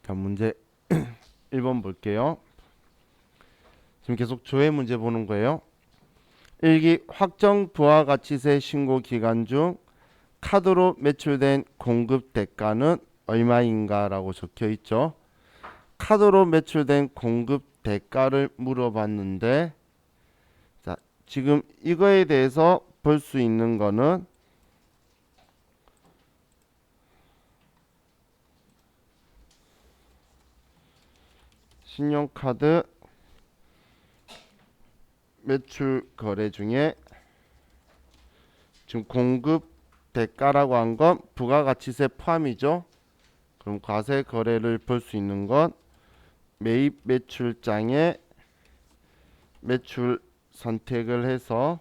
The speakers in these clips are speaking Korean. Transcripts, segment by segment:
자, 문제 1번 볼게요. 지금 계속 조회 문제 보는 거예요. 1기 확정 부가가치세 신고 기간 중 카드로 매출된 공급 대가는 얼마인가 라고 적혀 있죠. 카드로 매출된 공급 대가를 물어봤는데, 자, 지금 이거에 대해서 볼 수 있는 거는 신용카드 매출 거래 중에 지금 공급 대가라고 한 건 부가가치세 포함이죠. 그럼 과세 거래를 볼 수 있는 건 매입 매출장에 매출 선택을 해서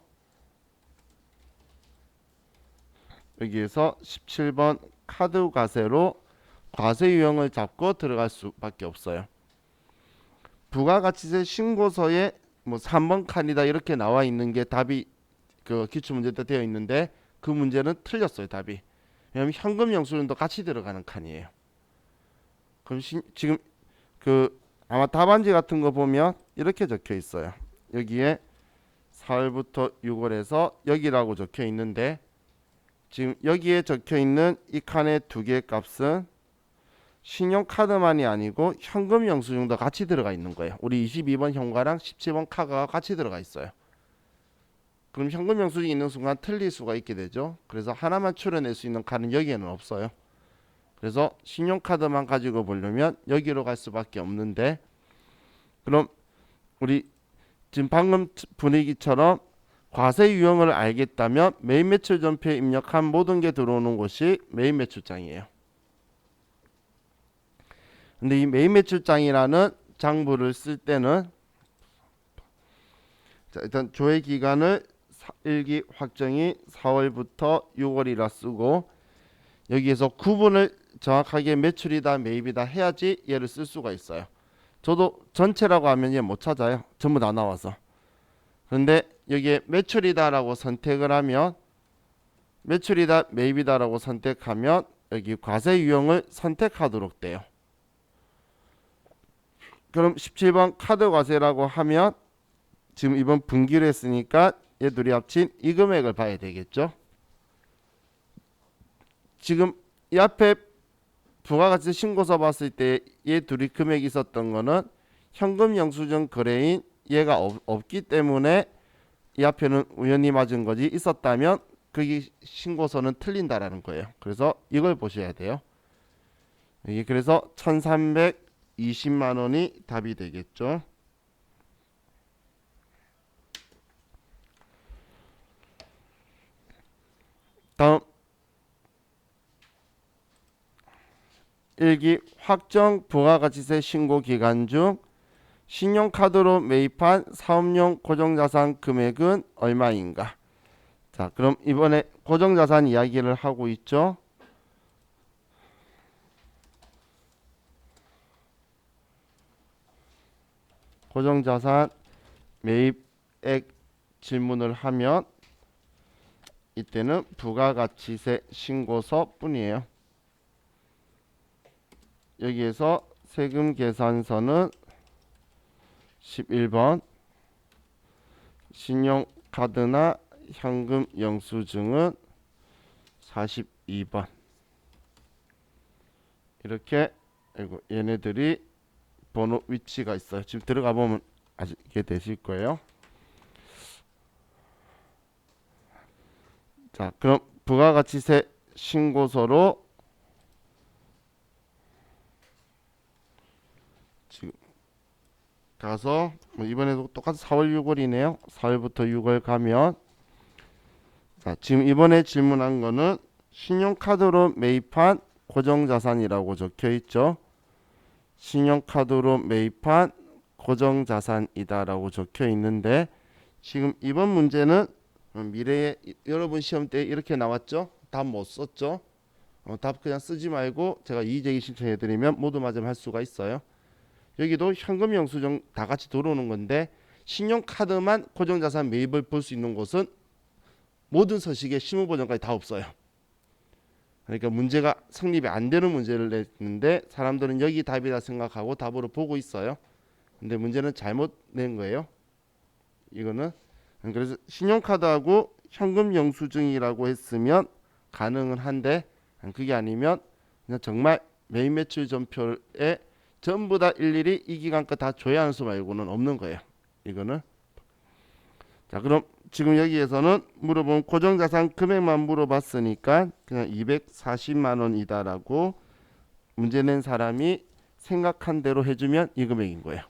여기에서 17번 카드 과세로 과세 유형을 잡고 들어갈 수밖에 없어요. 부가가치세 신고서에 뭐 3번 칸이다 이렇게 나와 있는 게 답이 그 기출문제 때 되어 있는데, 그 문제는 틀렸어요, 답이. 왜냐하면 현금 영수증도 같이 들어가는 칸이에요. 그럼 지금 그 아마 답안지 같은 거 보면 이렇게 적혀 있어요. 여기에 4월부터 6월에서 여기라고 적혀 있는데, 지금 여기에 적혀 있는 이 칸의 두 개의 값은 신용카드만이 아니고 현금 영수증도 같이 들어가 있는 거예요. 우리 22번 현과랑 17번 카드가 같이 들어가 있어요. 그럼 현금 영수증이 있는 순간 틀릴 수가 있게 되죠. 그래서 하나만 추려낼 수 있는 칸은 여기에는 없어요. 그래서 신용카드만 가지고 보려면 여기로 갈 수밖에 없는데, 그럼 우리 지금 방금 분위기처럼 과세 유형을 알겠다면 매입 매출 전표에 입력한 모든 게 들어오는 곳이 매입 매출장이에요. 근데 이 매입 매출장이라는 장부를 쓸 때는, 자, 일단 조회 기간을 1기 확정이 4월부터 6월이라 쓰고, 여기에서 구분을 정확하게 매출이다 매입이다 해야지 얘를 쓸 수가 있어요. 저도 전체라고 하면 얘 못 찾아요. 전부 다 나와서. 그런데 여기에 매출이다라고 선택을 하면, 매출이다 매입이다라고 선택하면 여기 과세 유형을 선택하도록 돼요. 그럼 17번 카드 과세라고 하면 지금 이번 분기를 했으니까 얘 둘이 합친 이 금액을 봐야 되겠죠. 지금 이 앞에 부가가치 신고서 봤을 때 얘 둘이 금액이 있었던 거는 현금 영수증 거래인 얘가 없기 때문에 이 앞에는 우연히 맞은 거지, 있었다면 거기 신고서는 틀린다라는 거예요. 그래서 이걸 보셔야 돼요. 이게 그래서 1320만 원이 답이 되겠죠. 다음 1기 확정 부가가치세 신고 기간 중 신용카드로 매입한 사업용 고정자산 금액은 얼마인가? 자, 그럼 이번에 고정자산 이야기를 하고 있죠. 고정자산 매입액 질문을 하면 이때는 부가가치세 신고서 뿐이에요. 여기에서 세금 계산서는 11번, 신용카드나 현금 영수증은 42번. 이렇게 얘네들이 번호 위치가 있어요. 지금 들어가 보면 아시게 되실 거예요. 자, 그럼 부가가치세 신고서로 지금 가서 이번에도 똑같이 4월 6월이네요. 4월부터 6월 가면, 자, 지금 이번에 질문한 거는 신용카드로 매입한 고정자산이라고 적혀 있죠. 신용카드로 매입한 고정자산이다라고 적혀 있는데, 지금 이번 문제는 미래에 여러분 시험 때 이렇게 나왔죠. 답 못 썼죠. 답 그냥 쓰지 말고 제가 이의제기 신청해 드리면 모두 맞으면 할 수가 있어요. 여기도 현금 영수증 다 같이 들어오는 건데, 신용카드만 고정자산 매입을 볼 수 있는 곳은 모든 서식에 실무보전까지 다 없어요. 그러니까 문제가 성립이 안 되는 문제를 냈는데 사람들은 여기 답이다 생각하고 답으로 보고 있어요. 근데 문제는 잘못 낸 거예요. 이거는 그래서 신용카드하고 현금 영수증이라고 했으면 가능은 한데 그게 아니면 그냥 정말 매일 매출 전표에 전부 다 일일이 이 기간 거 다 줘야 하는 수 말고는 없는 거예요. 이거는 자 그럼 지금 여기에서는 물어본 고정자산 금액만 물어봤으니까 그냥 240만 원이다라고 문제 낸 사람이 생각한 대로 해주면 이 금액인 거예요.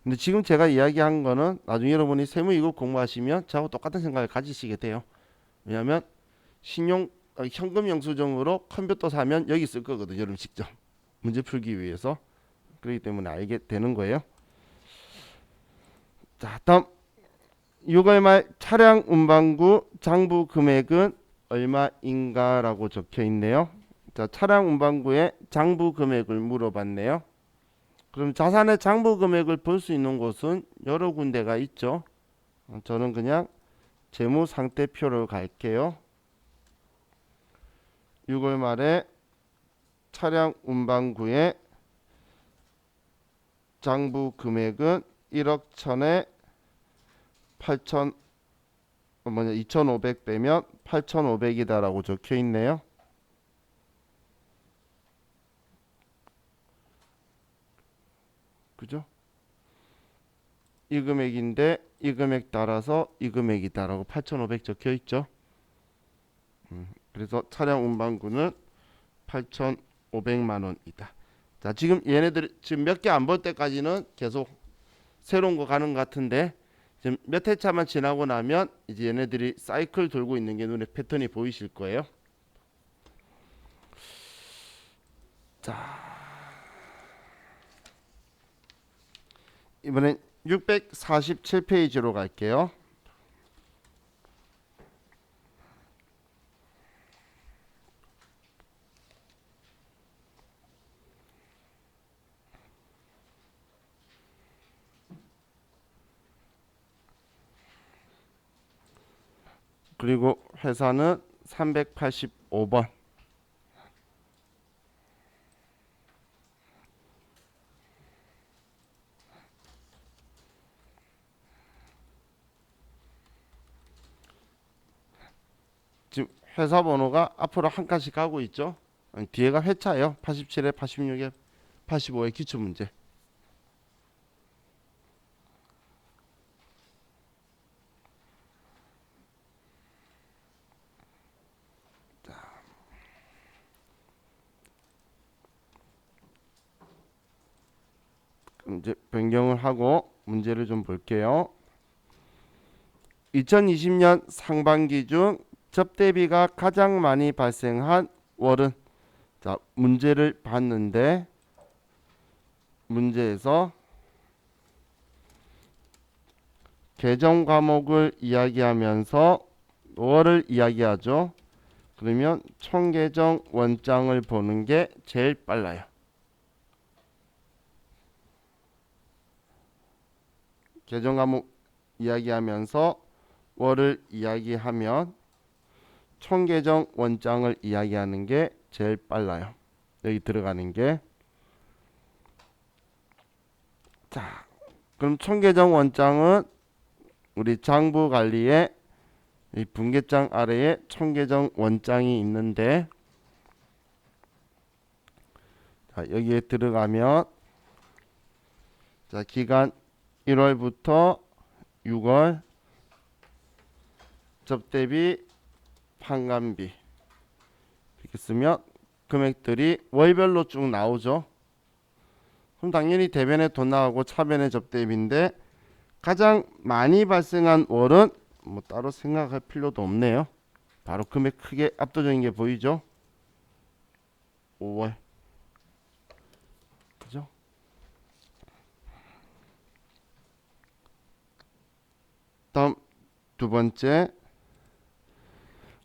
근데 지금 제가 이야기한 거는 나중에 여러분이 세무 2급 공부하시면 저하고 똑같은 생각을 가지시게 돼요. 왜냐하면 현금 영수증으로 컴퓨터 사면 여기 쓸 거거든요. 여러분 직접 문제 풀기 위해서. 그렇기 때문에 알게 되는 거예요. 자, 다음 6월 말 차량 운반구 장부 금액은 얼마인가라고 적혀 있네요. 자, 차량 운반구의 장부 금액을 물어봤네요. 그럼 자산의 장부 금액을 볼 수 있는 곳은 여러 군데가 있죠. 저는 그냥 재무 상태표를 갈게요. 6월 말에 차량 운반구의 장부 금액은 1억 1000에 2,500 빼면 8,500이다라고 적혀 있네요. 그죠? 이 금액인데 이 금액 따라서 이 금액이다라고 8,500 적혀 있죠. 그래서 차량 운반구는 8,500만 원이다. 자, 지금 얘네들 지금 몇 개 안 볼 때까지는 계속 새로운 거 가는 것 같은데 지금 몇 회차만 지나고 나면 이제 얘네들이 사이클 돌고 있는 게 눈에 패턴이 보이실 거예요. 자, 이번엔 647페이지로 갈게요. 그리고 회사는 385번. 지금 회사 번호가 앞으로 한 칸씩 가고 있죠. 뒤에가 회차예요. 87에 86에 85의 기출문제. 이제 변경을 하고 문제를 좀 볼게요. 2020년 상반기 중 접대비가 가장 많이 발생한 월은 자 문제를 봤는데 문제에서 계정 과목을 이야기하면서 월을 이야기하죠. 그러면 총계정 원장을 보는 게 제일 빨라요. 계정 과목 이야기하면서 월을 이야기하면 총계정 원장을 이야기하는 게 제일 빨라요. 여기 들어가는 게. 자, 그럼 총계정 원장은 우리 장부 관리에 이 분계장 아래에 총계정 원장이 있는데 자, 여기에 들어가면 자, 기간 1월부터 6월 접대비 판관비 이렇게 쓰면 금액들이 월별로 쭉 나오죠. 그럼 당연히 대변에 돈 나가고 차변에 접대비인데 가장 많이 발생한 월은 뭐 따로 생각할 필요도 없네요. 바로 금액 크게 압도적인 게 보이죠. 5월 그죠? 다음 두 번째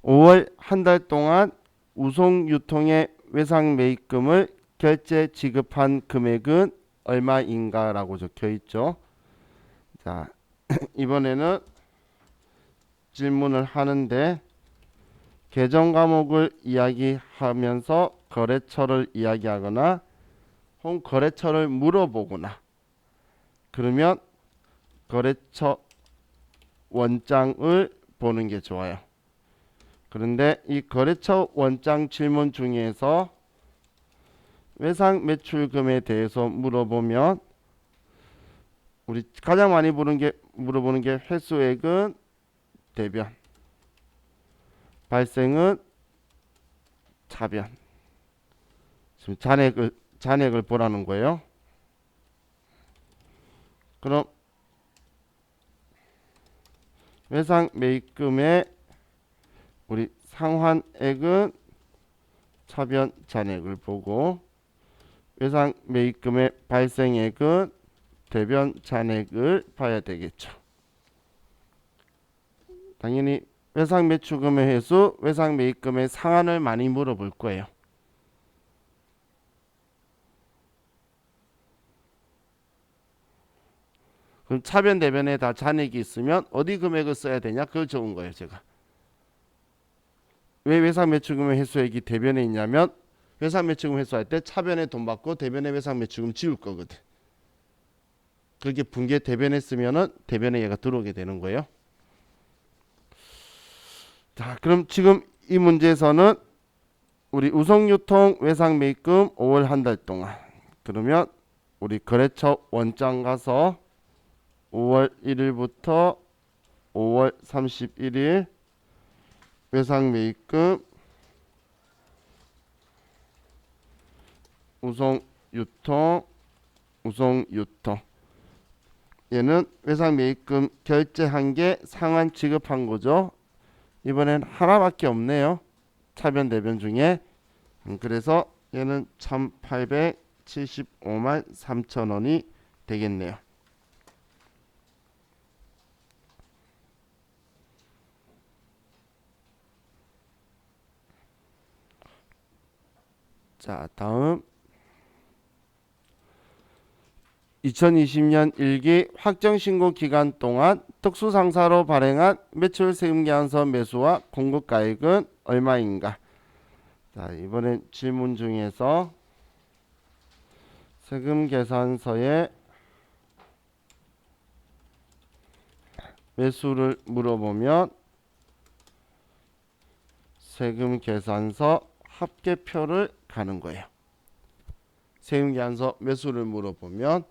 5월 한 달 동안 우송 유통의 외상 매입금을 결제 지급한 금액은 얼마인가 라고 적혀 있죠. 자, 이번에는 질문을 하는데 계정 과목을 이야기하면서 거래처를 이야기하거나 혹은 거래처를 물어보거나 그러면 거래처 원장을 보는 게 좋아요. 그런데 이 거래처 원장 질문 중에서 외상 매출금에 대해서 물어보면 우리 가장 많이 물어보는 게 회수액은 대변, 발생은 차변. 지금 잔액을 보라는 거예요. 그럼 외상 매입금의 우리 상환액은 차변 잔액을 보고 외상 매입금의 발생액은 대변 잔액을 봐야 되겠죠. 당연히 외상 매출금의 회수, 외상 매입금의 상한을 많이 물어볼 거예요. 그럼 차변 대변에 다 잔액이 있으면 어디 금액을 써야 되냐? 그걸 적은 거예요, 제가. 왜 외상 매출금의 회수액이 대변에 있냐면 외상 매출금 회수할 때 차변에 돈 받고 대변에 외상 매출금 지울 거거든. 그렇게 분계 대변에 쓰면은 대변에 얘가 들어오게 되는 거예요. 자, 그럼 지금 이 문제에서는 우리 우송유통 외상 매입금 5월 한 달 동안 그러면 우리 거래처 원장 가서 5월 1일부터 5월 31일 외상 매입금 우송유통 얘는 외상 매입금 결제한 게 상환 지급한 거죠. 이번엔 하나밖에 없네요. 차변 대변 중에. 그래서 얘는 1875만 3천 원이 되겠네요. 자, 다음 2020년 1기 확정신고 기간 동안 특수상사로 발행한 매출세금계산서 매수와 공급가액은 얼마인가? 자, 이번엔 질문 중에서 세금계산서에 매수를 물어보면 세금계산서 합계표를 가는 거예요. 세금계산서 매수를 물어보면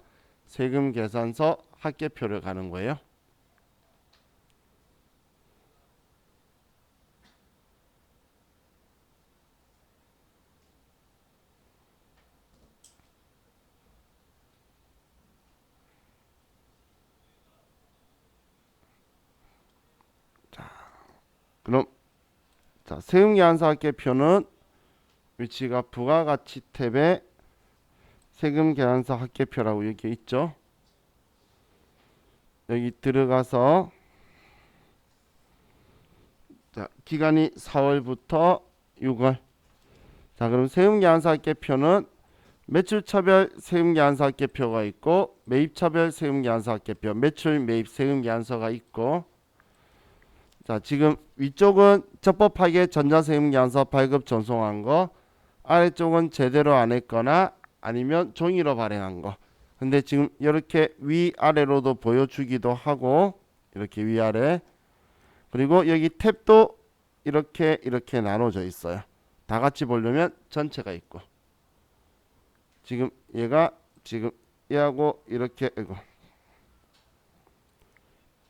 세금계산서 합계표를 가는 거예요. 그럼 자, 세금계산서 합계표는 위치가 부가가치 탭에 세금계산서 합계표라고 여기 있죠. 여기 들어가서 자, 기간이 4월부터 6월. 자, 그럼 세금계산서 합계표는 매출차별 세금계산서 합계표가 있고 매입차별 세금계산서 합계표, 매출 매입 세금계산서가 있고 자, 지금 위쪽은 적법하게 전자세금계산서 발급 전송한 거, 아래쪽은 제대로 안 했거나 아니면 종이로 발행한 거. 근데 지금 이렇게 위아래로도 보여주기도 하고 이렇게 위아래 그리고 여기 탭도 이렇게 나눠져 있어요. 다 같이 보려면 전체가 있고 지금 얘가 지금 얘하고 이렇게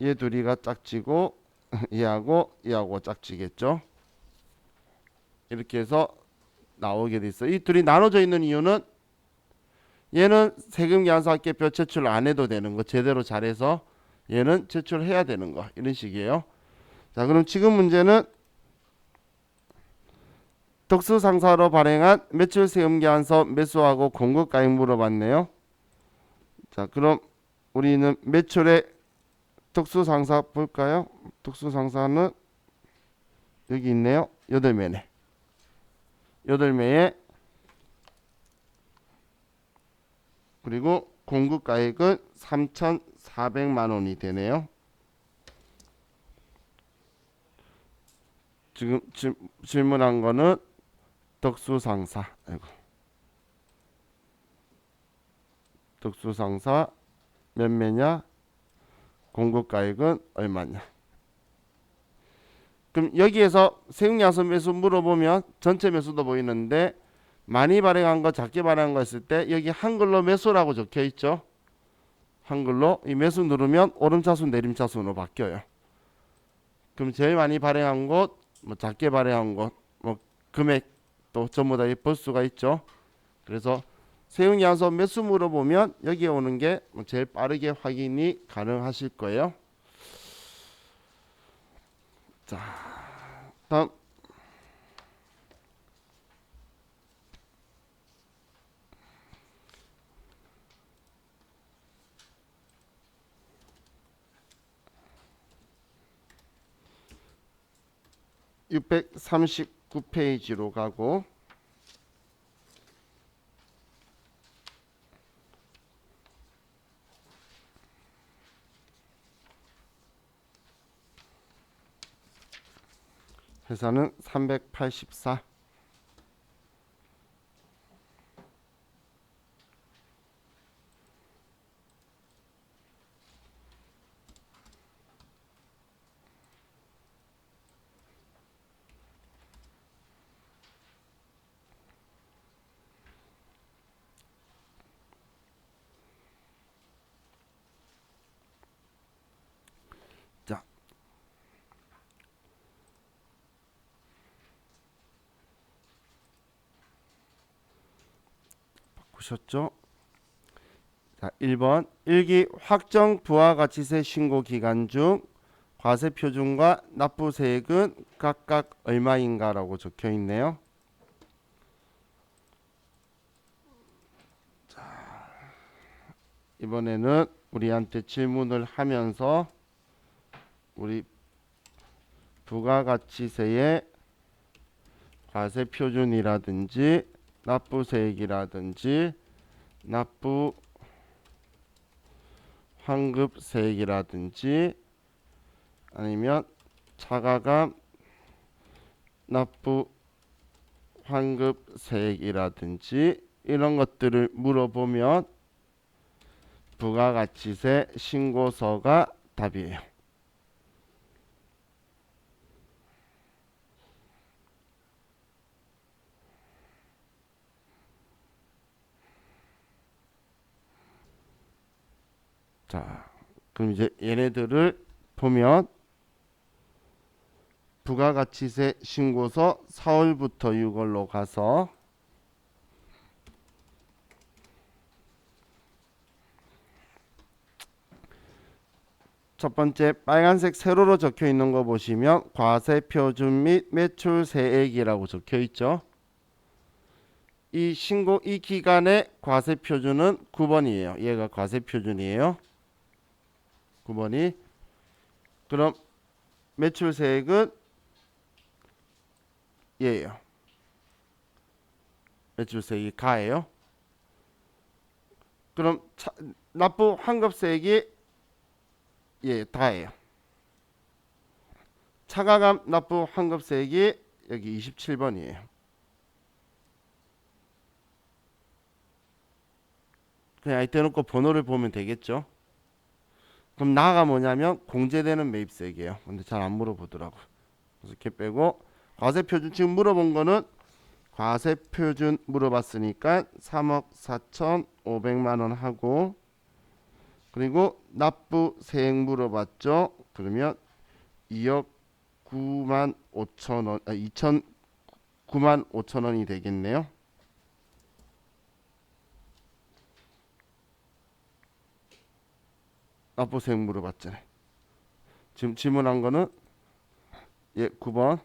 얘 둘이가 짝지고 얘하고 짝지겠죠. 이렇게 해서 나오게 돼 있어요. 이 둘이 나눠져 있는 이유는 얘는 세금계산서 합계표 제출 안 해도 되는 거 제대로 잘해서 얘는 제출해야 되는 거 이런 식이에요. 자, 그럼 지금 문제는 특수상사로 발행한 매출세금계산서 매수하고 공급가액 물어봤네요. 자, 그럼 우리는 매출의 특수상사 볼까요? 특수상사는 여기 있네요. 8매네. 8매에 그리고 공급가액은 3,400만 원이 되네요. 지금 질문한 거는 덕수상사. 아이고. 덕수상사 몇 매냐? 공급가액은 얼마냐? 그럼 여기에서 세ung야수 매수 물어보면 전체 매수도 보이는데 많이 발행한 거 작게 발행한 거 했을 때 여기 한글로 매수라고 적혀 있죠. 한글로 이 매수 누르면 오름차순 내림차순으로 바뀌어요. 그럼 제일 많이 발행한 곳, 뭐 작게 발행한 곳, 뭐 금액도 전부 다 볼 수가 있죠. 그래서 세ung야수 매수 물어보면 여기에 오는 게 제일 빠르게 확인이 가능하실 거예요. 자, 다음 639페이지로 가고 회사는 384. 자, 보셨죠? 자, 1번 일기 확정 부가가치세 신고 기간 중 과세 표준과 납부세액은 각각 얼마인가라고 적혀 있네요. 자, 이번에는 우리한테 질문을 하면서 우리 부가가치세의 과세 표준이라든지 납부세액이라든지 납부 환급세액이라든지 아니면 차가감 납부 환급세액이라든지 이런 것들을 물어보면 부가가치세 신고서가 답이에요. 자, 그럼 이제 얘네들을 보면 부가가치세 신고서 4월부터 6월로 가서 첫 번째 빨간색 세로로 적혀 있는 거 보시면 과세 표준 및 매출세액이라고 적혀 있죠. 이 신고 이 기간의 과세 표준은 9번이에요. 얘가 과세 표준이에요. 9번이. 그럼 매출세액은 얘예요. 매출세액이 가예요. 그럼 납부 환급세액이 예, 다예요. 차가감 납부 환급세액이 여기 27번이에요. 그냥 이때 놓고 번호를 보면 되겠죠. 그럼 나가 뭐냐면 공제되는 매입세액이에요. 근데 잘 안 물어보더라고. 그래서 이렇게 빼고 과세표준 지금 물어본 거는 과세표준 물어봤으니까 3억 4,500만 원 하고 그리고 납부세액 물어봤죠. 그러면 2억 9만 5천 원, 9만 5천 원이 되겠네요. 납부세액 물어봤잖아요. 지금 질문한 거는 예 9번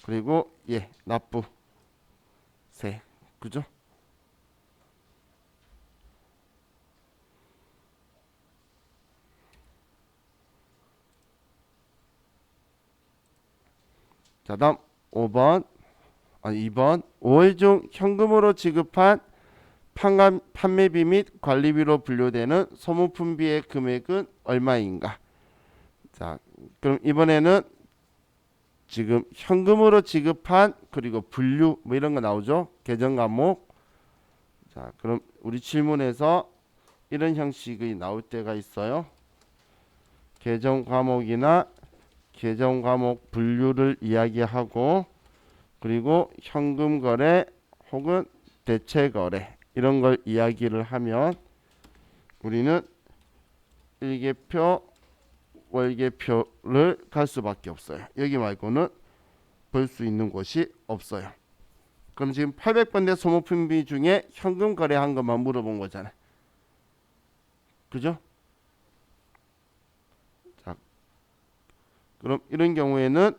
그리고 예 납부세 그죠? 자 다음 5번 2번 5월 중 현금으로 지급한 판매비 및 관리비로 분류되는 소모품비의 금액은 얼마인가? 자, 그럼 이번에는 지금 현금으로 지급한 그리고 분류 뭐 이런 거 나오죠. 계정 과목. 자, 그럼 우리 질문에서 이런 형식이 나올 때가 있어요. 계정 과목이나 계정 과목 분류를 이야기하고 그리고 현금 거래 혹은 대체 거래 이런 걸 이야기를 하면 우리는 일개표, 월개표를 갈 수밖에 없어요. 여기 말고는 볼 수 있는 곳이 없어요. 그럼 지금 800번대 소모품비 중에 현금 거래한 것만 물어본 거잖아요. 그죠? 자, 그럼 이런 경우에는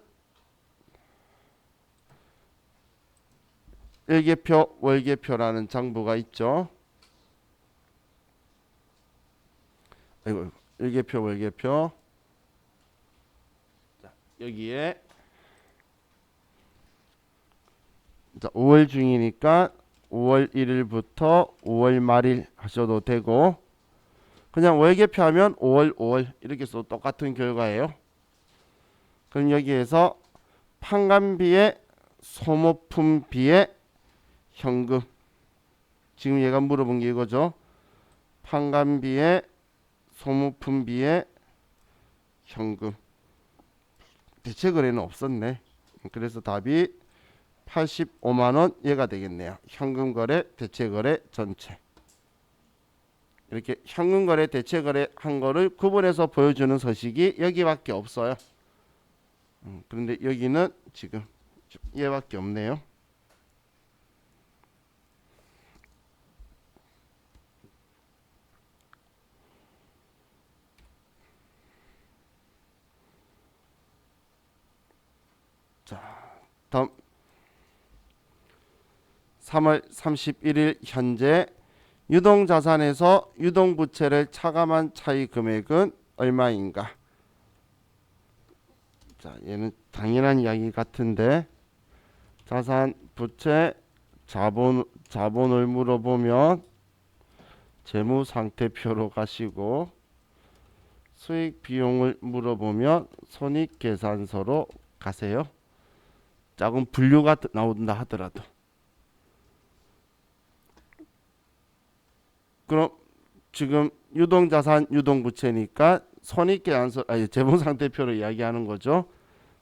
일개표, 월개표라는 장부가 있죠. 아이고, 일개표, 월개표. 자, 여기에 자, 5월 중이니까 5월 1일부터 5월 말일 하셔도 되고 그냥 월개표하면 5월 이렇게 써도 똑같은 결과예요. 그럼 여기에서 판관비에 소모품비에 현금 지금 얘가 물어본 게 이거죠. 판관비에 소모품비에 현금 대체 거래는 없었네. 그래서 답이 85만원 얘가 되겠네요. 현금 거래 대체 거래 전체 이렇게 현금 거래 대체 거래 한 거를 구분해서 보여주는 서식이 여기밖에 없어요. 그런데 여기는 지금 얘밖에 없네요. 자, 다음 3월 31일 현재 유동자산에서 유동부채를 차감한 차이 금액은 얼마인가? 자, 얘는 당연한 이야기 같은데 자산, 부채, 자본을 물어보면 재무상태표로 가시고 수익 비용을 물어보면 손익계산서로 가세요. 작은 분류가 나온다 하더라도. 그럼 지금 유동자산, 유동부채니까 손익계산서, 재무상태표를 이야기하는 거죠.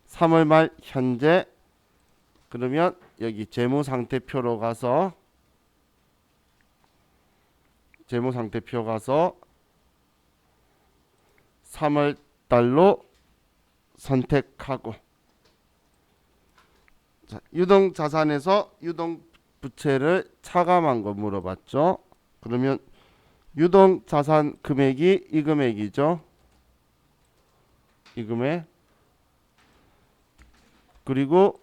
3월 말 현재 그러면 여기 재무상태표로 가서 3월 달로 선택하고 자, 유동자산에서 유동부채를 차감한 거 물어봤죠. 그러면 유동자산 금액이 이 금액이죠. 이 금액. 그리고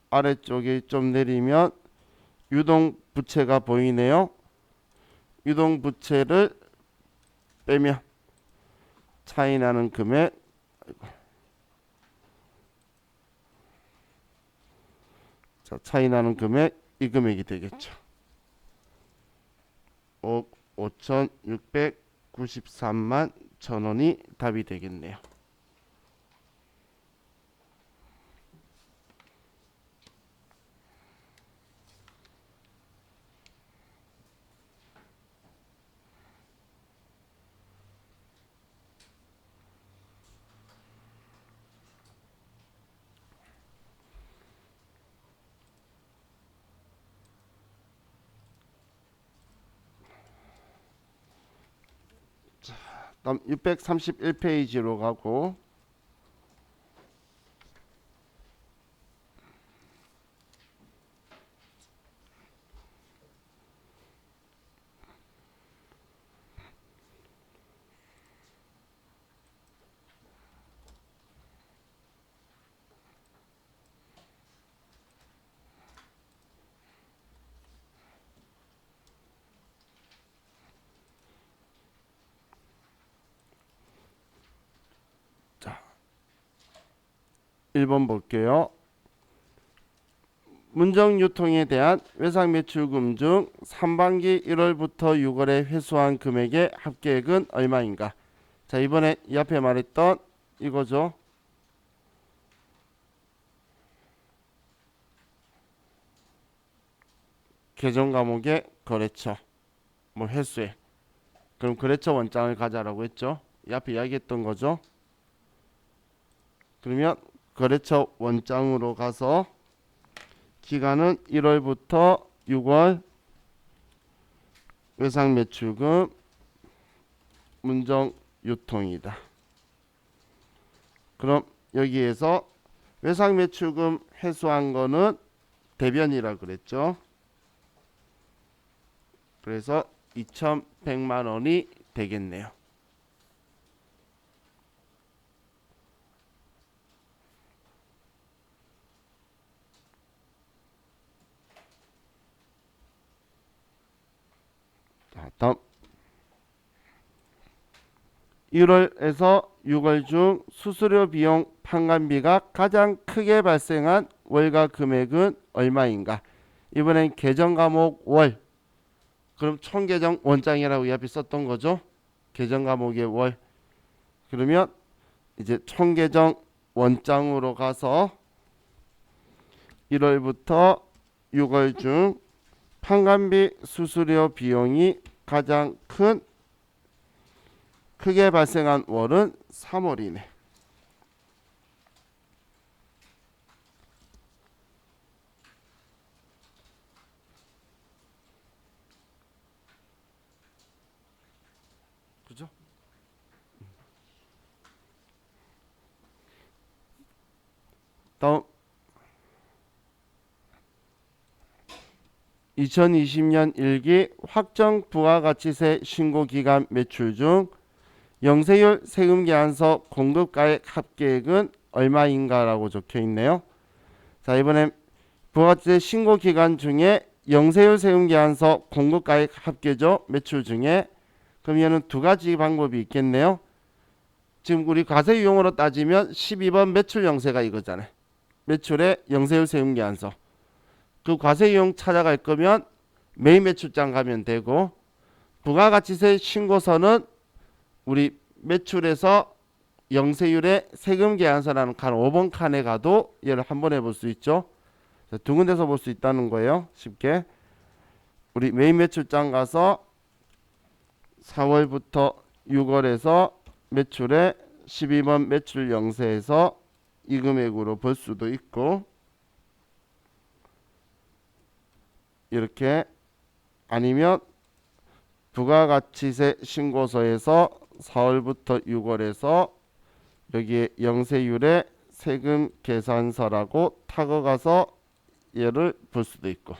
아래쪽에 좀 내리면 유동부채가 보이네요. 유동부채를 빼면 차이 나는 금액 자, 차이 나는 금액 이 금액이 되겠죠. 5억 5,693만 1,000원이 답이 되겠네요. 다음 631페이지로 가고 자, 1번 볼게요. 문정유통에 대한 외상매출금 중 3반기 1월부터 6월에 회수한 금액의 합계액은 얼마인가? 자, 이번에 이 앞에 말했던 이거죠. 계정 과목의 거래처 뭐 회수액. 그럼 거래처 원장을 가자라고 했죠. 이 앞에 이야기했던 거죠. 그러면 거래처 원장으로 가서 기간은 1월부터 6월 외상 매출금 문정 유통이다. 그럼 여기에서 외상 매출금 회수한 거는 대변이라 그랬죠. 그래서 2,100만 원이 되겠네요. 자, 다음 1월에서 6월 중 수수료 비용 판관비가 가장 크게 발생한 월가 금액은 얼마인가? 이번엔 계정 과목 월. 그럼 총 계정 원장이라고 이 앞에 썼던 거죠. 계정 과목의 월. 그러면 이제 총 계정 원장으로 가서 1월부터 6월 중 판관비 수수료 비용이 가장 크게 발생한 월은 3월이네. 그죠? 다음 2020년 1기 확정 부가가치세 신고기간 매출 중 영세율 세금계산서 공급가액 합계액은 얼마인가라고 적혀있네요. 자, 이번엔 부가가치세 신고기간 중에 영세율 세금계산서 공급가액 합계죠. 매출 중에. 그럼 얘는 두 가지 방법이 있겠네요. 지금 우리 과세유형으로 따지면 12번 매출 영세가 이거잖아요. 매출의 영세율 세금계산서. 그 과세유형 찾아갈 거면 매입 매출장 가면 되고, 부가가치세 신고서는 우리 매출에서 영세율의 세금계산서라는 칸 5번 칸에 가도 얘를 한번 해볼 수 있죠. 두 군데서 볼 수 있다는 거예요. 쉽게 우리 매입 매출장 가서 4월부터 6월에서 매출의 12번 매출 영세에서 이 금액으로 볼 수도 있고, 이렇게 아니면 부가가치세 신고서에서 4월부터 6월에서 여기에 영세율의 세금 계산서라고 타고 가서 얘를 볼 수도 있고,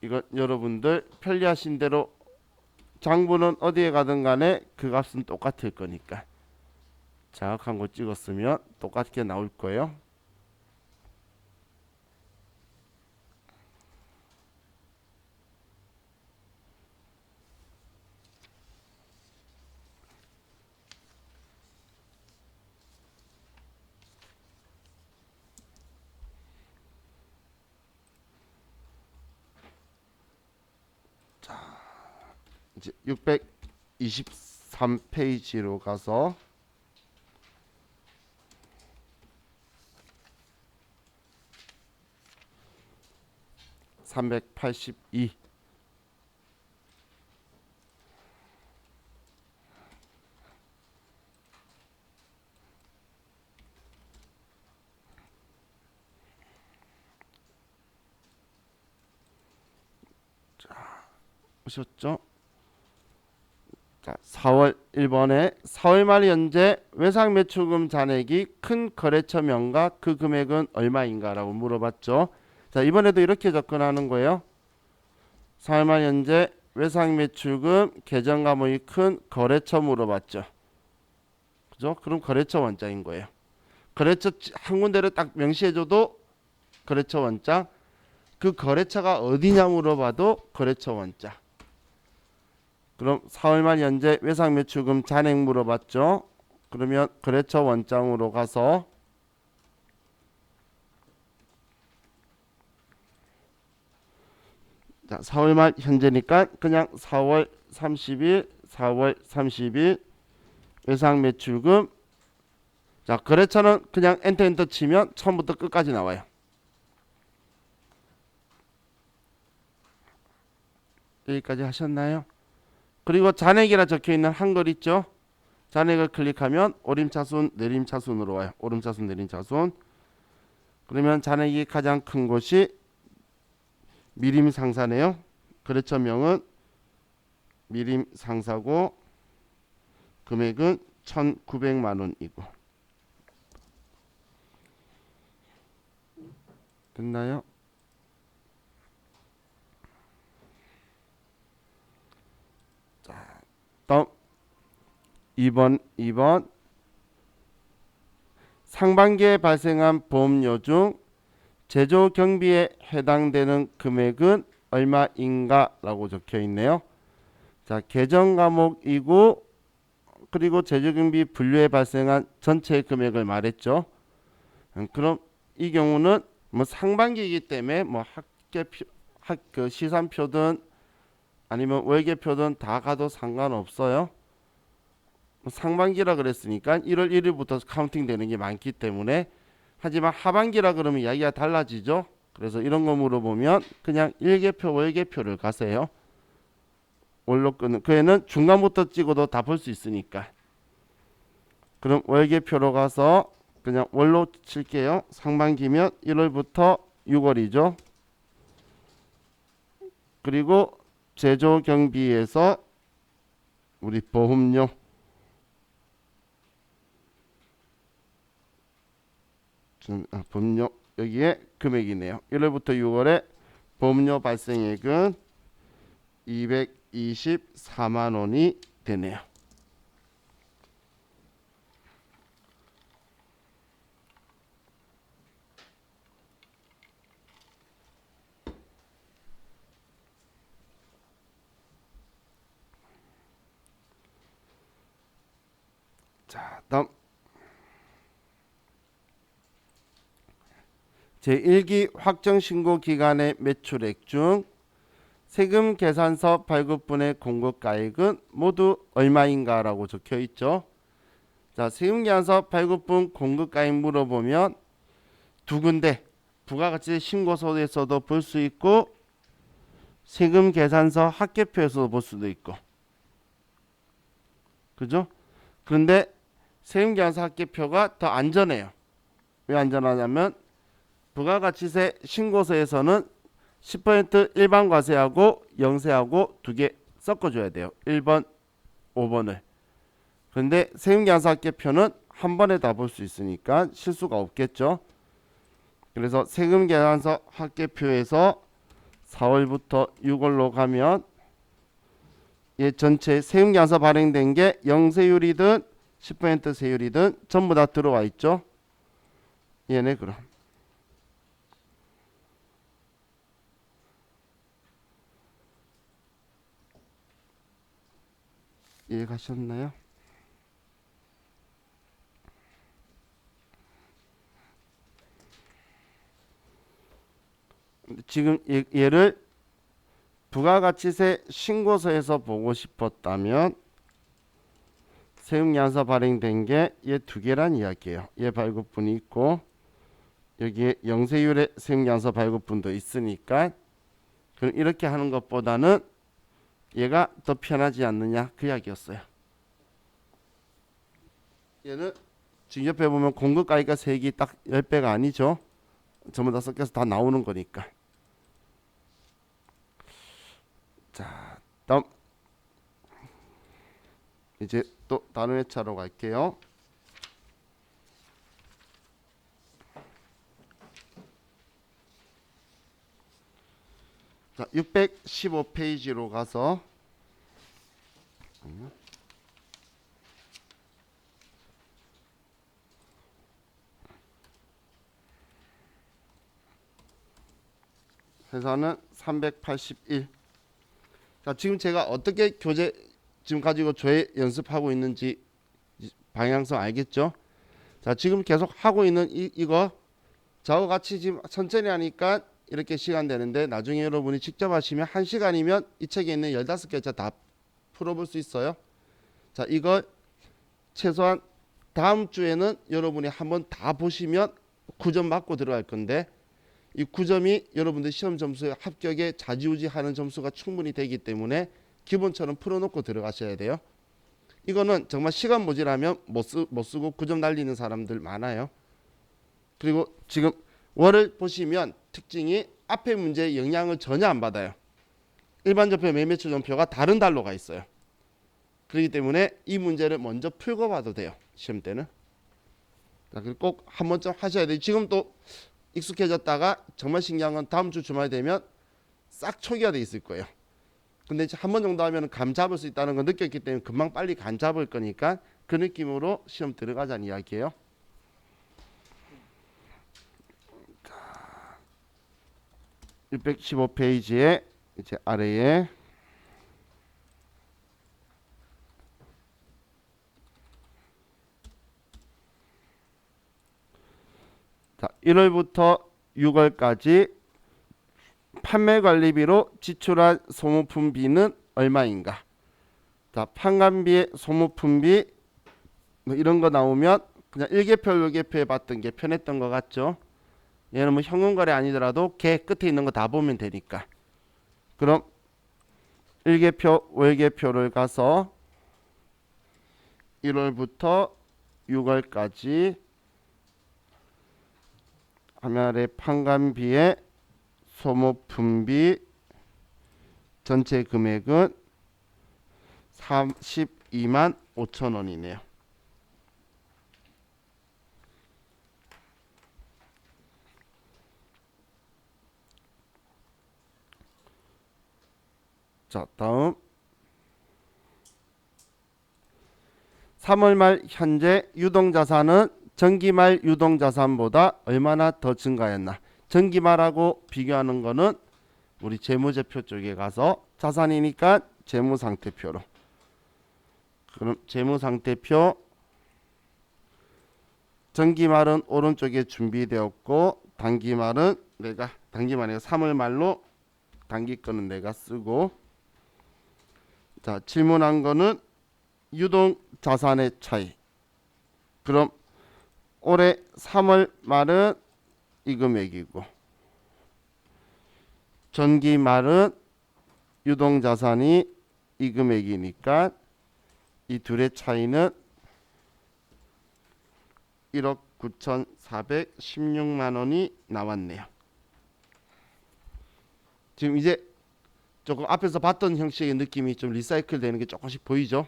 이건 여러분들 편리하신 대로 장부는 어디에 가든 간에 그 값은 똑같을 거니까 자각한 거 찍었으면 똑같게 나올 거예요. 이제 623페이지로 가서 382 보셨죠? 자, 4월 1번에 4월 말 현재 외상 매출금 잔액이 큰 거래처명과 그 금액은 얼마인가 라고 물어봤죠. 자, 이번에도 이렇게 접근하는 거예요. 4월 말 현재 외상 매출금 계정 과목이 큰 거래처 물어봤죠. 그죠? 그럼 거래처 원장인 거예요. 거래처 한 군데를 딱 명시해줘도 거래처 원장. 그 거래처가 어디냐 물어봐도 거래처 원장. 그럼 4월 말 현재 외상 매출금 잔액 물어봤죠. 그러면 거래처 원장으로 가서 자, 4월 말 현재니까 그냥 4월 30일 외상 매출금. 자, 거래처는 그냥 엔터 치면 처음부터 끝까지 나와요. 여기까지 하셨나요? 그리고 잔액이라 적혀있는 한글 있죠? 잔액을 클릭하면 오름차순 내림차순으로 와요. 오름차순 내림차순. 그러면 잔액이 가장 큰 곳이 미림상사네요. 거래처명은 미림상사고 금액은 1,900만원이고. 됐나요? 자, 다음 2번 상반기에 발생한 보험료 중 제조 경비에 해당되는 금액은 얼마인가 라고 적혀 있네요. 자, 계정 과목이고 그리고 제조 경비 분류에 발생한 전체 금액을 말했죠. 그럼 이 경우는 뭐 상반기이기 때문에 뭐 그 시산표든 아니면 월계표든 다 가도 상관없어요. 상반기라 그랬으니까 1월 1일부터 카운팅 되는 게 많기 때문에. 하지만 하반기라 그러면 이야기가 달라지죠. 그래서 이런 거 물어보면 그냥 일계표 월계표를 가세요. 월로 끄는 그 애는 중간부터 찍어도 다 볼 수 있으니까. 그럼 월계표로 가서 그냥 월로 칠게요. 상반기면 1월부터 6월이죠. 그리고 제조 경비에서 우리 보험료 보험료 여기에 금액이네요. 1월부터 6월에 보험료 발생액은 224만 원이 되네요. 자, 다음 제1기 확정신고 기간의 매출액 중 세금 계산서 발급분의 공급가액은 모두 얼마인가 라고 적혀 있죠. 자, 세금 계산서 발급분 공급가액 물어보면 두 군데 부가가치 신고서에서도 볼 수 있고 세금 계산서 합계표에서도 볼 수도 있고. 그죠? 그런데 세금 계산서 합계표가 더 안전해요. 왜 안전하냐면 부가가치세 신고서에서는 10% 일반 과세하고 영세하고 두 개 섞어줘야 돼요. 1번, 5번을. 그런데 세금계산서 합계표는 한 번에 다 볼 수 있으니까 실수가 없겠죠. 그래서 세금계산서 합계표에서 4월부터 6월로 가면 얘 전체 세금계산서 발행된 게 영세율이든 10% 세율이든 전부 다 들어와 있죠. 얘네 그럼. 이해 가셨나요? 지금 얘를 부가가치세 신고서에서 보고 싶었다면 세금계산서 발행된 게 얘 두 개란 이야기예요. 얘 발급분이 있고 여기에 영세율의 세금계산서 발급분도 있으니까 그럼 이렇게 하는 것보다는 얘가 더 편하지 않느냐 그 이야기였어요. 얘는 지금 옆에 보면 공급가액가 세액이 딱 10배가 아니죠. 전부 다 섞여서 다 나오는 거니까. 자, 다음 이제 또 다른 회차로 갈게요. 자, 615페이지로 가서 회사는 381. 자, 지금 제가 어떻게 교재 지금 가지고 조회 연습하고 있는지 방향성 알겠죠? 자, 지금 계속 하고 있는 이거 저하고 같이 지금 천천히 하니까 이렇게 시간 되는데 나중에 여러분이 직접 하시면 1시간이면 이 책에 있는 15개차 다 풀어볼 수 있어요. 자, 이거 최소한 다음 주에는 여러분이 한번 다 보시면 9점 맞고 들어갈 건데 이 9점이 여러분들 시험 점수에 합격에 좌지우지하는 점수가 충분히 되기 때문에 기본처럼 풀어놓고 들어가셔야 돼요. 이거는 정말 시간 모자라면 못 쓰고 9점 날리는 사람들 많아요. 그리고 지금 월을 보시면 특징이 앞에 문제에 영향을 전혀 안 받아요. 일반 전표, 매매처 전표가 다른 달로가 있어요. 그렇기 때문에 이 문제를 먼저 풀고 봐도 돼요. 시험 때는. 그리고 꼭 한 번쯤 하셔야 돼요. 지금 또 익숙해졌다가 정말 신기한 건 다음 주 주말 되면 싹 초기화 돼 있을 거예요. 근데 한 번 정도 하면 감 잡을 수 있다는 걸 느꼈기 때문에 금방 빨리 감 잡을 거니까 그 느낌으로 시험 들어가자는 이야기예요. 615페이지에 이제 아래에 자, 1월부터 6월까지 판매관리비로 지출한 소모품비는 얼마인가? 자, 판관비의 소모품비 뭐 이런 거 나오면 그냥 1계표, 1계표에 봤던 게 편했던 것 같죠? 얘는 뭐 현금거래 아니더라도 개 끝에 있는 거 다 보면 되니까. 그럼 1계표, 월계표를 가서 1월부터 6월까지 하면의 판관비의 소모품비 전체 금액은 32만 5천 원이네요. 자, 다음 3월 말 현재 유동자산은 전기말 유동자산보다 얼마나 더 증가했나? 전기말하고 비교하는 거는 우리 재무제표 쪽에 가서 자산이니까 재무상태표로. 그럼 재무상태표 전기말은 오른쪽에 준비되었고 단기말은 내가 단기말에 3월 말로 단기 거는 내가 쓰고 자 질문한 거는 유동자산의 차이. 그럼 올해 3월 말은 이 금액이고 전기 말은 유동자산이 이 금액이니까 이 둘의 차이는 1억 9,416만 원이 나왔네요. 지금 이제 조금 앞에서 봤던 형식의 느낌이 좀 리사이클 되는 게 조금씩 보이죠?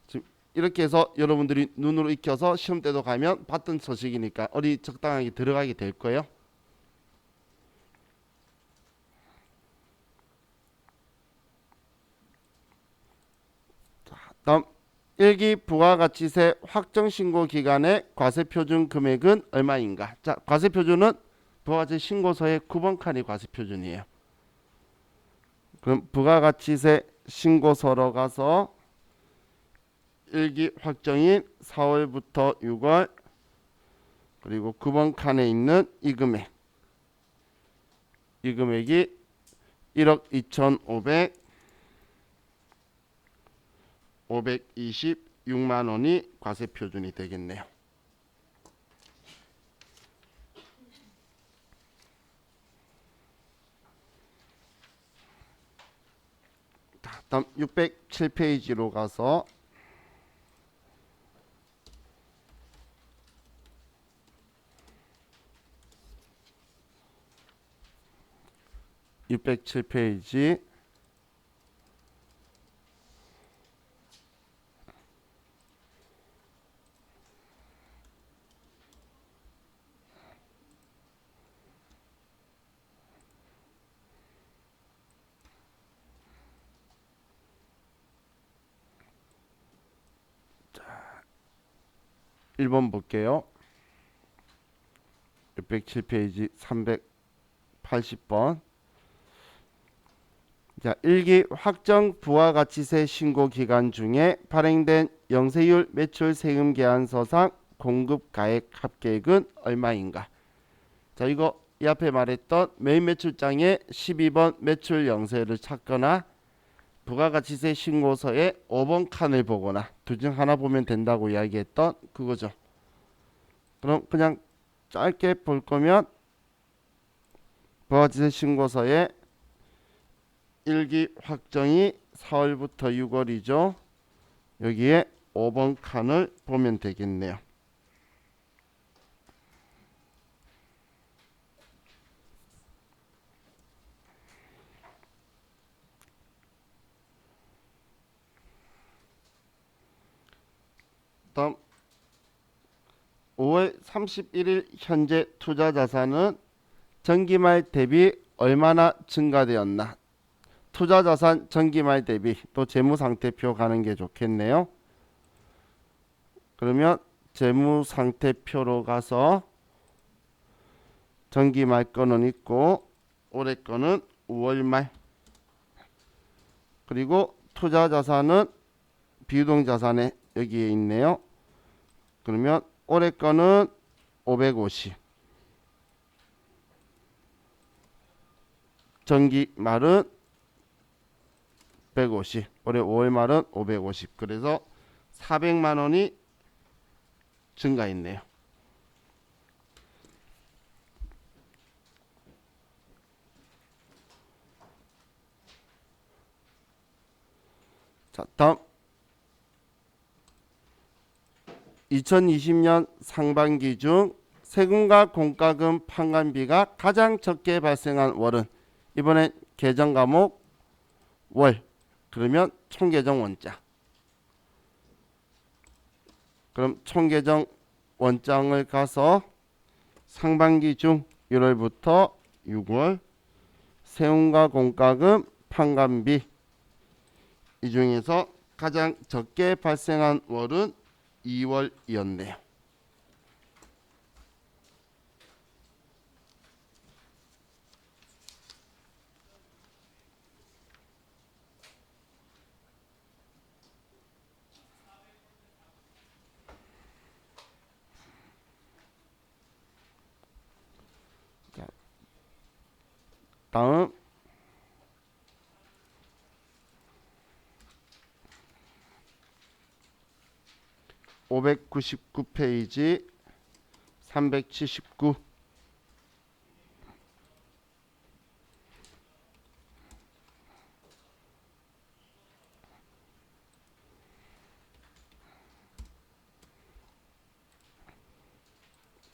지금 이렇게 해서 여러분들이 눈으로 익혀서 시험 때도 가면 봤던 소식이니까 어디 적당하게 들어가게 될 거예요. 다음 1기 부가가치세 확정신고 기간의 과세표준 금액은 얼마인가? 자, 과세표준은 부가가치 신고서의 9번 칸이 과세표준이에요. 그럼 부가가치세 신고서로 가서 1기 확정인 4월부터 6월 그리고 9번 칸에 있는 이 금액 이 금액이 1억 526만 원이 과세표준이 되겠네요. 다음 607페이지로 가서 607페이지 자, 1번 볼게요. 607페이지 380번 자, 1기 확정 부가가치세 신고 기간 중에 발행된 영세율 매출 세금 계산서상 공급 가액 합계액은 얼마인가? 자, 이거 이 앞에 말했던 메인 매출장에 12번 매출 영세를 찾거나 부가가치세 신고서의 5번 칸을 보거나 둘 중 하나 보면 된다고 이야기했던 그거죠. 그럼 그냥 짧게 볼 거면 부가세 신고서에 일기 확정이 4월부터 6월이죠. 여기에 5번 칸을 보면 되겠네요. 다음 5월 31일 현재 투자 자산은 전기말 대비 얼마나 증가되었나? 투자 자산 전기말 대비 또 재무상태표 가는 게 좋겠네요. 그러면 재무상태표로 가서 전기말 거는 있고 올해 거는 5월 말, 그리고 투자 자산은 비유동 자산에 여기에 있네요. 그러면 올해 거는 550, 전기 말은 150, 올해 5월 말은 550, 그래서 400만 원이 증가했네요. 자, 다음 2020년 상반기 중 세금과 공과금 판관비가 가장 적게 발생한 월은, 이번엔 계정 과목 월, 그러면 총계정 원자. 그럼 총계정 원장을 가서 상반기 중 1월부터 6월 세금과 공과금 판관비 이 중에서 가장 적게 발생한 월은 2월이었네요. 자, 다음 599페이지 379.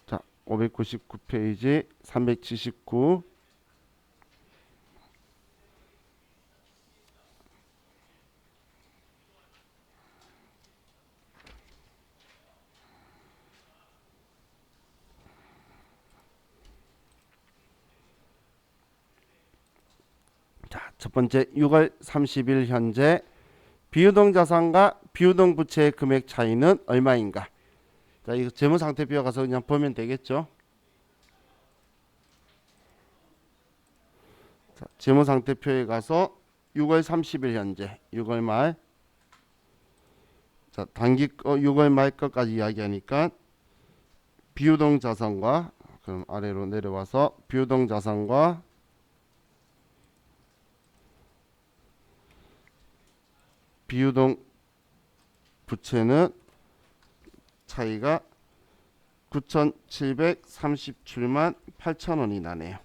자, 599페이지 379. 자, 첫 번째 6월 30일 현재 비유동 자산과 비유동 부채의 금액 차이는 얼마인가? 자, 이거 재무상태표 가서 그냥 보면 되겠죠. 자, 재무상태표에 가서 6월 30일 현재 6월 말, 자, 단기 거 6월 말 것까지 이야기하니까 비유동 자산과, 그럼 아래로 내려와서 비유동 자산과 비유동 부채는 차이가 9,737만 8천 원이 나네요.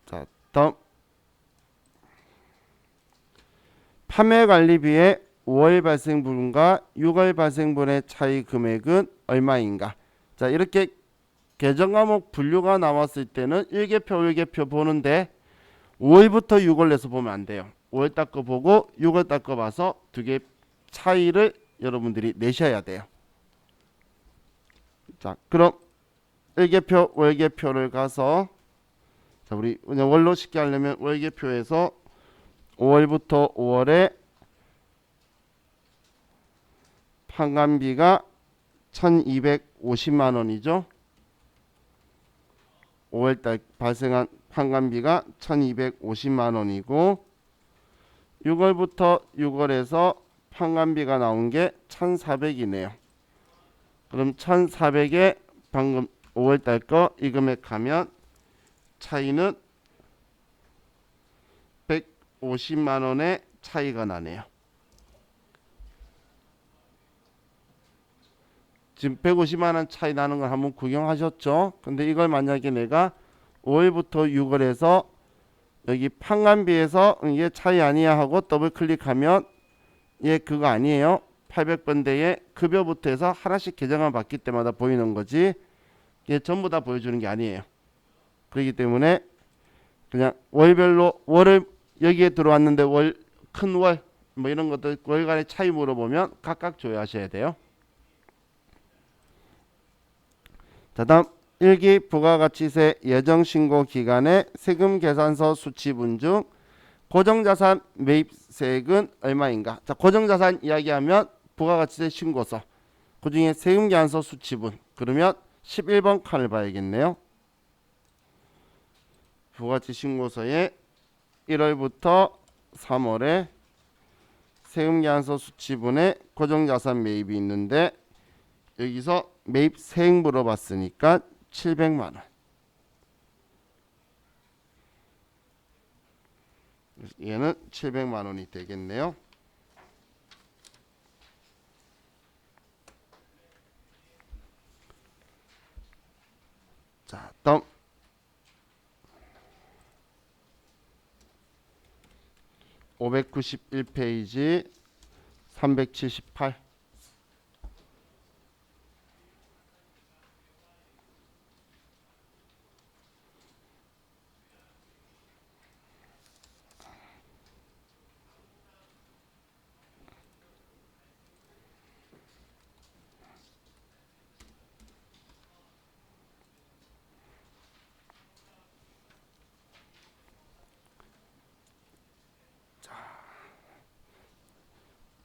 자, 다음 판매관리비의 5월 발생분과 6월 발생분의 차이 금액은 얼마인가? 자, 이렇게 계정과목 분류가 나왔을 때는 1계표 1계표 보는데 5월부터 6월 내서 보면 안 돼요. 5월 닦고 보고 6월 닦고 봐서 두 개 차이를 여러분들이 내셔야 돼요. 자, 그럼 1계표 월계표를 가서, 자, 우리 그냥 월로 쉽게 하려면 월계표에서 5월부터 5월에 판관비가 1,250만 원이죠. 5월달 발생한 판관비가 1,250만 원이고 6월부터 6월에서 판관비가 나온 게 1,400이네요. 그럼 1,400에 방금 5월달 거 이 금액 하면 차이는 150만 원의 차이가 나네요. 지금 150만 원 차이 나는 걸 한번 구경하셨죠? 근데 이걸 만약에 내가 5월부터 6월에서 여기 판관비에서 이게 차이 아니야 하고 더블 클릭하면 얘 그거 아니에요. 800번대에 급여부터 해서 하나씩 계정을 받기 때마다 보이는 거지. 이게 전부 다 보여주는 게 아니에요. 그렇기 때문에 그냥 월별로 월을 여기에 들어왔는데 월 큰 월 뭐 이런 것들 월간의 차이 물어보면 각각 조회하셔야 돼요. 자, 다음 1기 부가가치세 예정신고 기간에 세금 계산서 수치분 중 고정자산 매입세액은 얼마인가? 자, 고정자산 이야기하면 부가가치세 신고서 그 중에 세금 계산서 수치분 그러면 11번 칸을 봐야겠네요. 부가가치 신고서에 1월부터 3월에 세금 계산서 수치분에 고정자산 매입이 있는데 여기서 매입 세액 물어봤으니까 700만 원. 얘는 700만 원이 되겠네요. 자, 다음 591페이지 378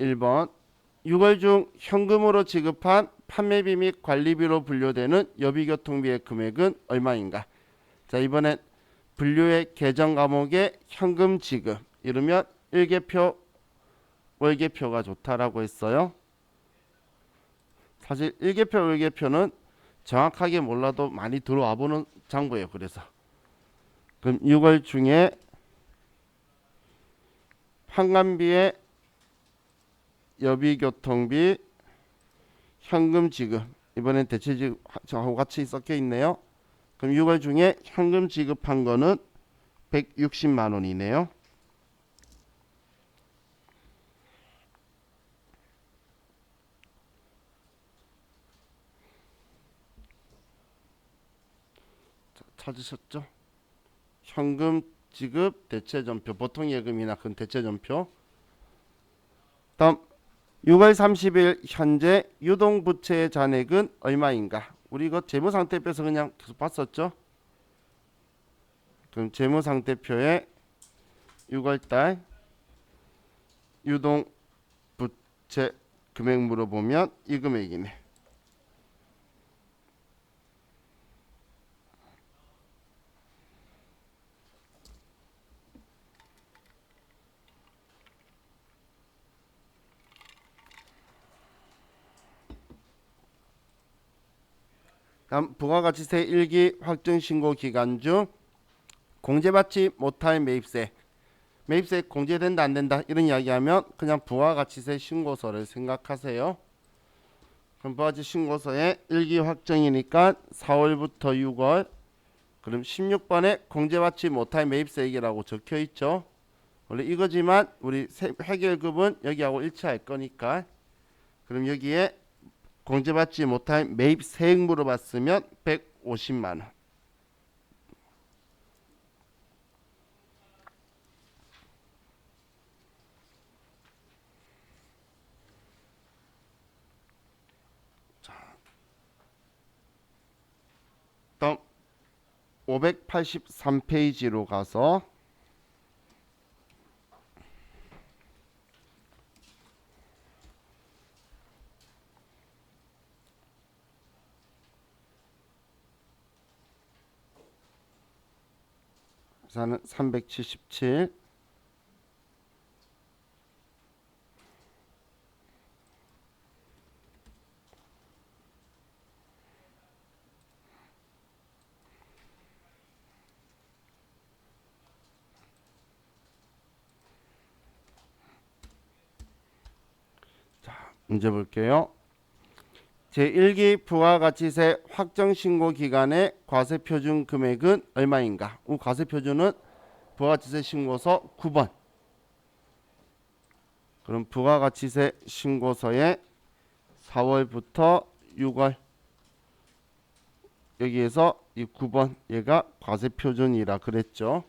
1번 6월 중 현금으로 지급한 판매비 및 관리비로 분류되는 여비교통비의 금액은 얼마인가? 자, 이번엔 분류의 계정 과목에 현금 지급 이러면 일개표 월계표가 좋다라고 했어요. 사실 일개표 월계표는 정확하게 몰라도 많이 들어와 보는 장부예요. 그래서 그럼 6월 중에 판관비에 여비교통비 현금 지급 이번엔 대체 지급하고 같이 섞여 있네요. 그럼 6월 중에 현금 지급한 거는 160만 원이네요. 자, 찾으셨죠? 현금 지급 대체전표 보통 예금이나 큰 대체전표. 다음 6월 30일 현재 유동부채의 잔액은 얼마인가? 우리 이거 재무상태표에서 그냥 계속 봤었죠? 그럼 재무상태표에 6월달 유동부채 금액 물어보면 이 금액이네. 다음 부가가치세 1기 확정신고 기간 중 공제받지 못할 매입세 매입세 공제된다 안 된다 이런 이야기하면 그냥 부가가치세 신고서를 생각하세요. 그럼 부가가치 신고서에 1기 확정이니까 4월부터 6월 그럼 16번에 공제받지 못할 매입세액이라고 적혀있죠. 원래 이거지만 우리 해결급은 여기하고 일치할 거니까 그럼 여기에 공제받지 못할 매입세액 물어봤으면 150만 원. 다음 583페이지로 가서 우선은 377 문제 볼게요. 제1기 부가가치세 확정신고 기간의 과세표준 금액은 얼마인가? 과세표준은 부가가치세 신고서 9번. 그럼 부가가치세 신고서에 4월부터 6월 여기에서 이 9번 얘가 과세표준이라 그랬죠.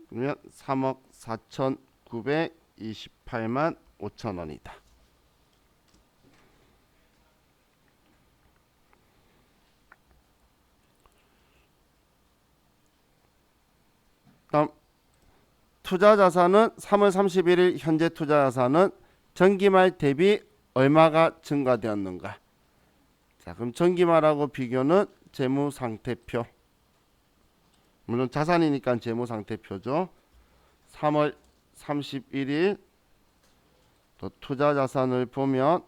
그러면 3억 4,928만 5천 원이다. 다음 투자자산은 3월 31일 현재 투자자산은 전기말 대비 얼마가 증가되었는가? 자, 그럼 전기말하고 비교는 재무상태표. 물론 자산이니까 재무상태표죠. 3월 31일 또 투자자산을 보면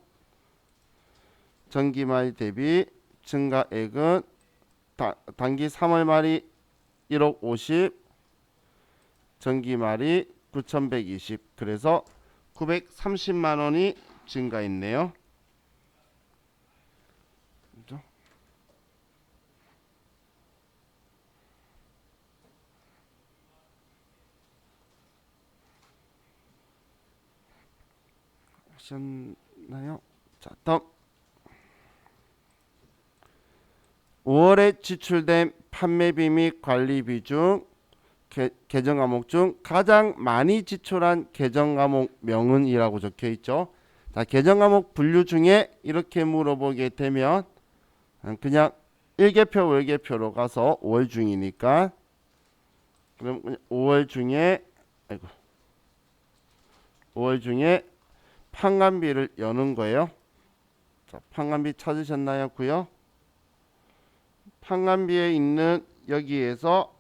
전기말 대비 증가액은 단기 3월 말이 1억 50, 전기말이 9,120. 그래서 930만 원이 증가했네요. 그죠? 하셨나요? 자, 다음 5월에 지출된 판매비 및 관리비 중 계정 과목 중 가장 많이 지출한 계정 과목 명은이라고 적혀 있죠. 자, 계정 과목 분류 중에 이렇게 물어보게 되면 그냥 일개표 월개표로 가서 5월 중이니까 그럼 5월 중에 5월 중에 판관비를 여는 거예요. 자, 판관비 찾으셨나요? 고요. 판관비에 있는 여기에서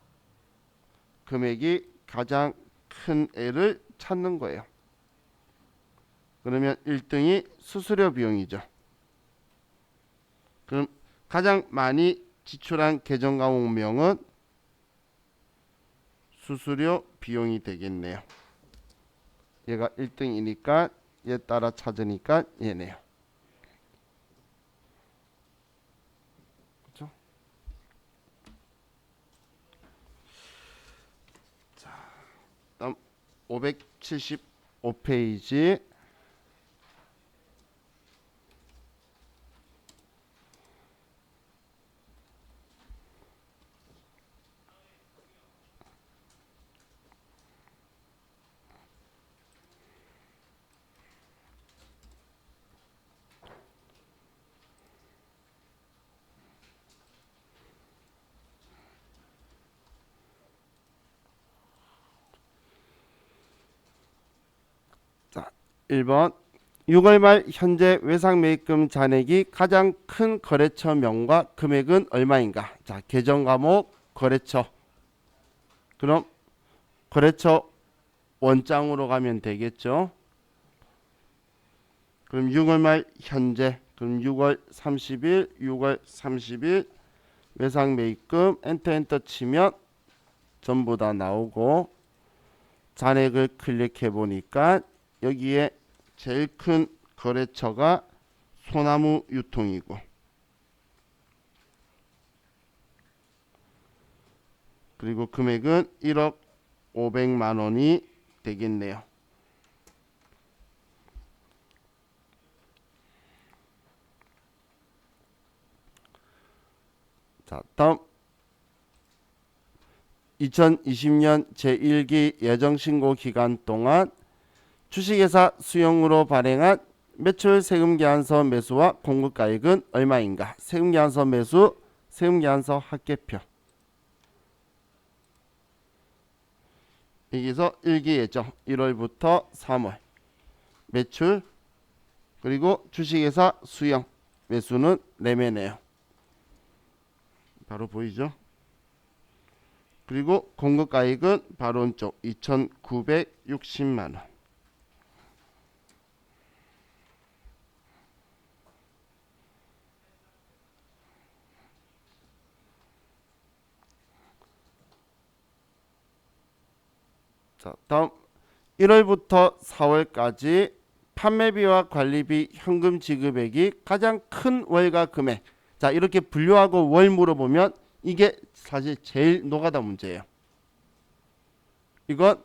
금액이 가장 큰 애를 찾는 거예요. 그러면 1등이 수수료 비용이죠. 그럼 가장 많이 지출한 계정 과목명은 수수료 비용이 되겠네요. 얘가 1등이니까 얘 따라 찾으니까 얘네요. 그렇죠? 자, 다음 575페이지. 자, 1번 6월 말 현재 외상매입금 잔액이 가장 큰 거래처 명과 금액은 얼마인가? 자, 계정 과목 거래처. 그럼 거래처 원장으로 가면 되겠죠. 그럼 6월 말 현재 그럼 6월 30일 6월 30일 외상매입금 엔터 치면 전부 다 나오고 잔액을 클릭해 보니까 여기에 제일 큰 거래처가 소나무 유통이고 그리고 금액은 1억 500만 원이 되겠네요. 자, 다음 2020년 제1기 예정신고 기간 동안 주식회사 수용으로 발행한 매출 세금계산서 매수와 공급가액은 얼마인가? 세금계산서 매수, 세금계산서 합계표. 여기서 1기 예정 1월부터 3월 매출 그리고 주식회사 수용 매수는 매매네요. 바로 보이죠? 그리고 공급가액은 바로 오른쪽 2,960만 원. 자, 다음 1월부터 4월까지 판매비와 관리비, 현금 지급액이 가장 큰 월가 금액. 자, 이렇게 분류하고 월 물어보면 이게 사실 제일 노가다 문제예요. 이건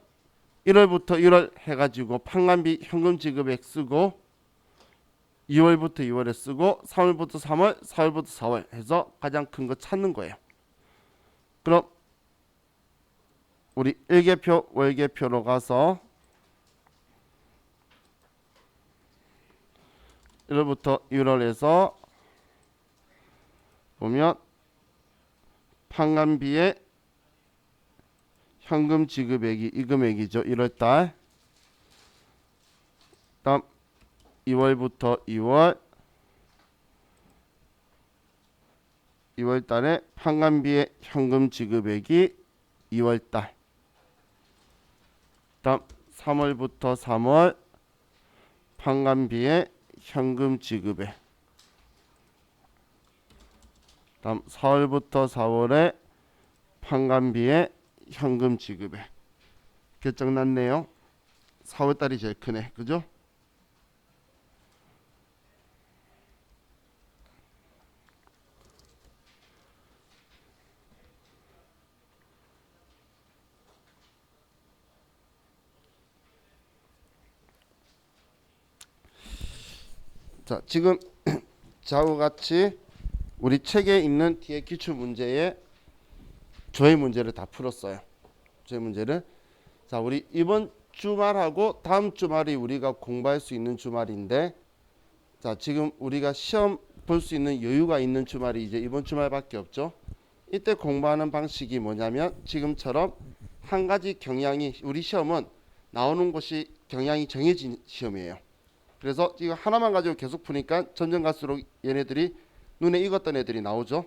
1월부터 1월 해가지고 판관비 현금 지급액 쓰고 2월부터 2월에 쓰고 3월부터 3월, 4월부터 4월 해서 가장 큰 거 찾는 거예요. 그럼 우리 일계표, 월계표로 가서 1월부터 1월에서 보면 판관비의 현금 지급액이 이 금액이죠. 1월달. 다음 2월부터 2월달에 판관비의 현금 지급액이 2월달. 다음 3월부터 3월 판관비의 현금 지급액. 다음 4월부터 4월에 판관비의 현금 지급액. 결정났네요. 4월달이 제일 크네. 그죠? 자, 지금 좌우 같이 우리 책에 있는 뒤에 기출 문제에 저희 문제를 다 풀었어요. 저희 문제를. 자, 우리 이번 주말하고 다음 주말이 우리가 공부할 수 있는 주말인데, 자, 지금 우리가 시험 볼 수 있는 여유가 있는 주말이 이제 이번 주말밖에 없죠. 이때 공부하는 방식이 뭐냐면 지금처럼 한 가지 경향이, 우리 시험은 나오는 곳이 경향이 정해진 시험이에요. 그래서 이거 하나만 가지고 계속 푸니까 점점 갈수록 얘네들이 눈에 익었던 애들이 나오죠.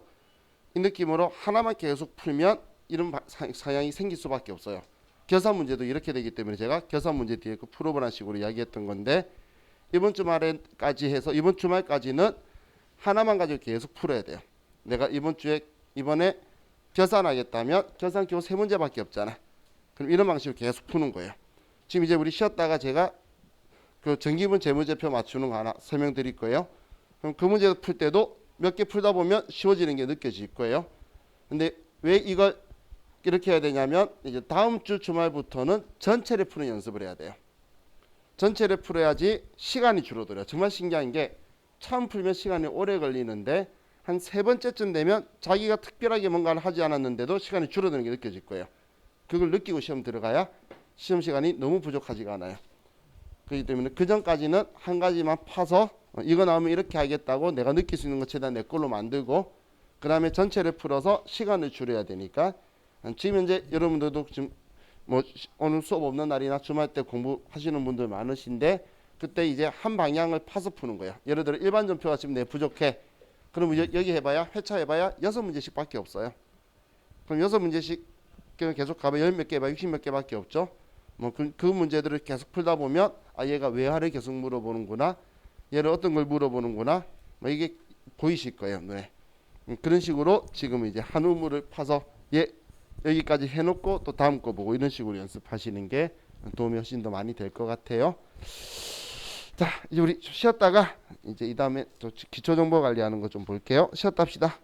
이 느낌으로 하나만 계속 풀면 이런 사양이 생길 수밖에 없어요. 계산 문제도 이렇게 되기 때문에 제가 계산 문제 뒤에 그 풀어보라는 식으로 이야기했던 건데, 이번 주말까지 해서 이번 주말까지는 하나만 가지고 계속 풀어야 돼요. 내가 이번에 계산하겠다면 계산 겨우 3문제밖에 없잖아. 그럼 이런 방식으로 계속 푸는 거예요. 지금 이제 우리 쉬었다가 제가 그 정기분 재무제표 맞추는 거 하나 설명드릴 거예요. 그럼 그 문제 풀 때도 몇 개 풀다 보면 쉬워지는 게 느껴질 거예요. 근데 왜 이걸 이렇게 해야 되냐면 이제 다음 주 주말부터는 전체를 푸는 연습을 해야 돼요. 전체를 풀어야지 시간이 줄어들어요. 정말 신기한 게 처음 풀면 시간이 오래 걸리는데 한 3번째쯤 되면 자기가 특별하게 뭔가를 하지 않았는데도 시간이 줄어드는 게 느껴질 거예요. 그걸 느끼고 시험 들어가야 시험 시간이 너무 부족하지가 않아요. 그렇기 때문에 그 전까지는 한 가지만 파서 이거 나오면 이렇게 하겠다고 내가 느낄 수 있는 것 최대한 내 걸로 만들고, 그 다음에 전체를 풀어서 시간을 줄여야 되니까, 지금 현재 여러분들도 지금 뭐 오늘 수업 없는 날이나 주말 때 공부하시는 분들 많으신데, 그때 이제 한 방향을 파서 푸는 거예요. 예를 들어 일반 전표가 지금 내 부족해. 그럼 여기 해봐야 회차 해봐야 6문제씩 밖에 없어요. 그럼 6문제씩 계속 가면 10몇 개 해봐야 60몇 개밖에 없죠. 뭐 그 문제들을 계속 풀다 보면 얘가 외화를 계속 물어보는구나, 얘를 어떤 걸 물어보는구나, 뭐 이게 보이실 거예요, 눈에. 그런 식으로 지금 이제 한 우물을 파서 여기까지 해놓고 또 다음 거 보고 이런 식으로 연습하시는 게 도움이 훨씬 더 많이 될 것 같아요. 자, 이제 우리 쉬었다가 이제 이 다음에 또 기초정보 관리하는 거 좀 볼게요. 쉬었다 합시다.